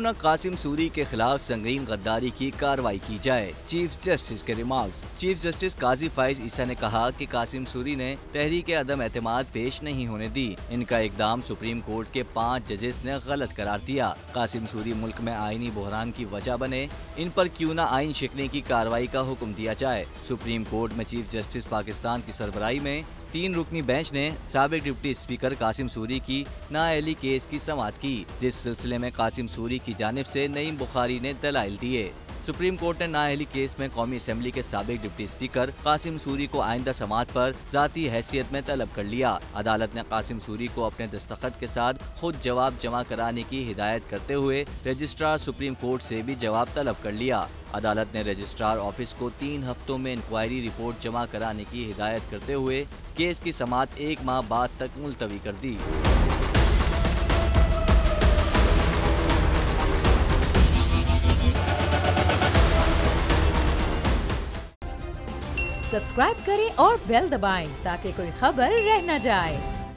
क्यों न कासिम सूरी के खिलाफ संगीन गद्दारी की कार्रवाई की जाए। चीफ जस्टिस के रिमार्क्स। चीफ जस्टिस काजी फाइज ईसा ने कहा कि कासिम सूरी ने तहरीक अदम एतमाद पेश नहीं होने दी। इनका इकदाम सुप्रीम कोर्ट के 5 जजेस ने गलत करार दिया। कासिम सूरी मुल्क में आईनी बहरान की वजह बने, इन पर क्यों न आइन शिकने की कार्रवाई का हुक्म दिया जाए। सुप्रीम कोर्ट में चीफ जस्टिस पाकिस्तान की सरबराही में 3 रुकनी बेंच ने साबिक डिप्टी स्पीकर कासिम सूरी की नाअहली केस की समाअत की, जिस सिलसिले में कासिम सूरी की जानिब से नईम बुखारी ने दलाइल दिए। सुप्रीम कोर्ट ने नाअहली केस में कौमी असम्बली के साबिक डिप्टी स्पीकर कासिम सूरी को आइंदा समाअत पर जाती हैसियत में तलब कर लिया। अदालत ने कासिम सूरी को अपने दस्तखत के साथ खुद जवाब जमा कराने की हिदायत करते हुए रजिस्ट्रार सुप्रीम कोर्ट से भी जवाब तलब कर लिया। अदालत ने रजिस्ट्रार ऑफिस को 3 हफ्तों में इंक्वायरी रिपोर्ट जमा कराने की हिदायत करते हुए केस की समाअत 1 माह बाद तक मुलतवी कर दी। सब्सक्राइब करें और बेल दबाएं ताकि कोई खबर रह न जाए।